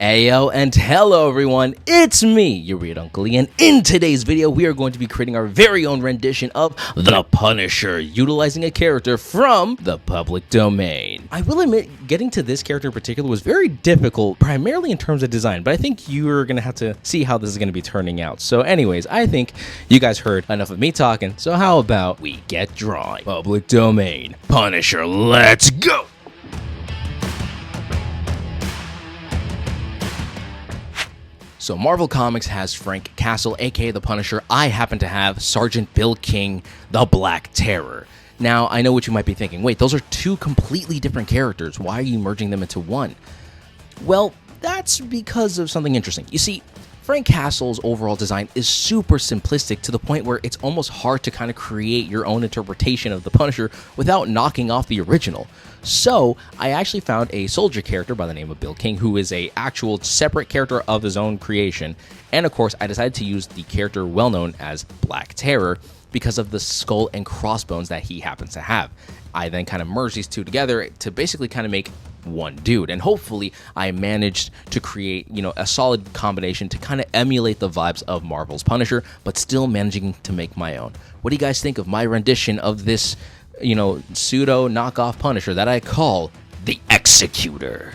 Ayo and hello everyone, it's me, your weird Uncle Lee, and in today's video we are going to be creating our very own rendition of The Punisher, utilizing a character from the public domain. I will admit, getting to this character in particular was very difficult, primarily in terms of design, but I think you're going to have to see how this is going to be turning out. So anyways, I think you guys heard enough of me talking, so how about we get drawing? Public domain, Punisher, let's go! So Marvel Comics has Frank Castle, aka the Punisher. I happen to have Sergeant Bill King, the Black Terror. Now, I know what you might be thinking. Wait, those are two completely different characters. Why are you merging them into one? Well, that's because of something interesting. You see, Frank Castle's overall design is super simplistic to the point where it's almost hard to kind of create your own interpretation of the Punisher without knocking off the original. So I actually found a soldier character by the name of Bill King, who is a actual separate character of his own creation. And of course, I decided to use the character well known as Black Terror because of the skull and crossbones that he happens to have. I then kind of merged these two together to basically kind of make one dude, and hopefully I managed to create, a solid combination to kind of emulate the vibes of Marvel's Punisher, but still managing to make my own. What do you guys think of my rendition of this, pseudo knockoff Punisher that I call the Executor?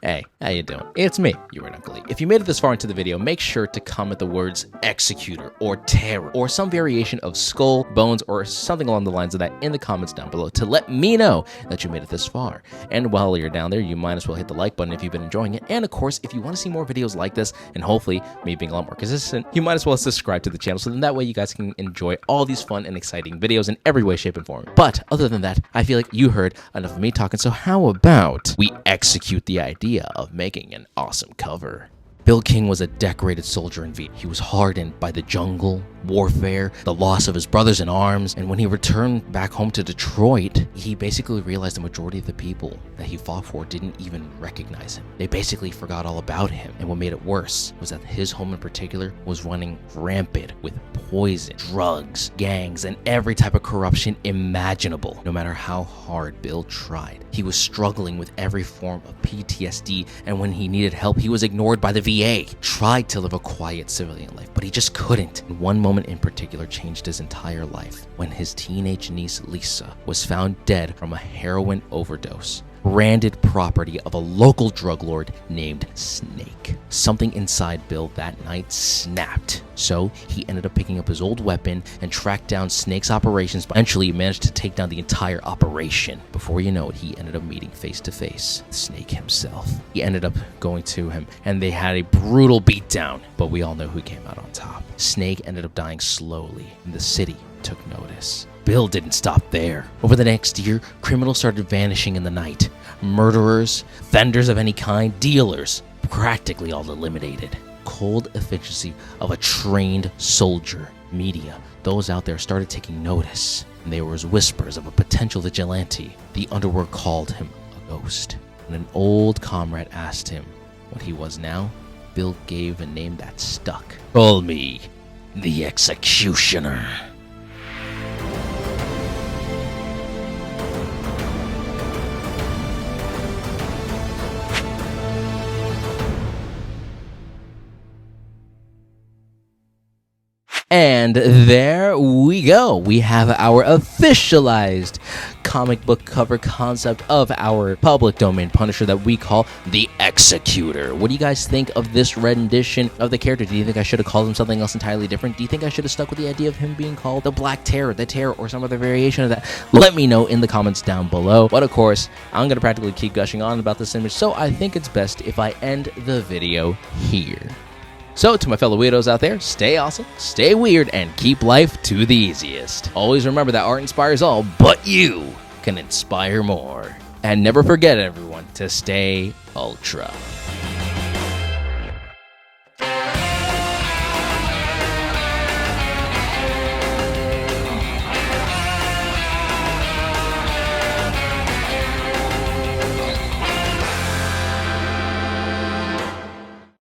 Hey, how you doing? It's me, your weird Uncle Lee. If you made it this far into the video, make sure to comment the words Executor or Terror or some variation of skull, bones, or something along the lines of that in the comments down below to let me know that you made it this far. And while you're down there, you might as well hit the like button if you've been enjoying it. And of course, if you want to see more videos like this, and hopefully me being a lot more consistent, you might as well subscribe to the channel so then that way you guys can enjoy all these fun and exciting videos in every way, shape, and form. But other than that, I feel like you heard enough of me talking, so how about we execute the idea of making an awesome cover. Bill King was a decorated soldier in Vietnam. He was hardened by the jungle, warfare, the loss of his brothers in arms, and when he returned back home to Detroit, he basically realized the majority of the people that he fought for didn't even recognize him. They basically forgot all about him, and what made it worse was that his home in particular was running rampant with poison, drugs, gangs, and every type of corruption imaginable. No matter how hard Bill tried, he was struggling with every form of PTSD, and when he needed help, he was ignored by the VA. Tried to live a quiet civilian life, but he just couldn't. And one moment in particular changed his entire life when his teenage niece Lisa was found dead from a heroin overdose. Branded property of a local drug lord named Snake. Something inside Bill that night snapped. So he ended up picking up his old weapon and tracked down Snake's operations, but eventually managed to take down the entire operation. Before you know it, he ended up meeting face to face Snake himself. He ended up going to him and they had a brutal beatdown, but we all know who came out on top. Snake ended up dying slowly and the city took notice. Bill didn't stop there. Over the next year, criminals started vanishing in the night. Murderers, vendors of any kind, dealers, practically all eliminated. Cold efficiency of a trained soldier. Media, those out there started taking notice. And there was whispers of a potential vigilante. The underworld called him a ghost. When an old comrade asked him what he was now, Bill gave a name that stuck. Call me the Executioner. And there we go. We have our officialized comic book cover concept of our public domain Punisher that we call the Executor. What do you guys think of this rendition of the character? Do you think I should have called him something else entirely different? Do you think I should have stuck with the idea of him being called the Black Terror, the Terror, or some other variation of that? Let me know in the comments down below. But of course, I'm going to practically keep gushing on about this image, so I think it's best if I end the video here. So, to my fellow weirdos out there, stay awesome, stay weird, and keep life to the easiest. Always remember that art inspires all but you. can inspire more. And never forget, everyone, to stay ultra.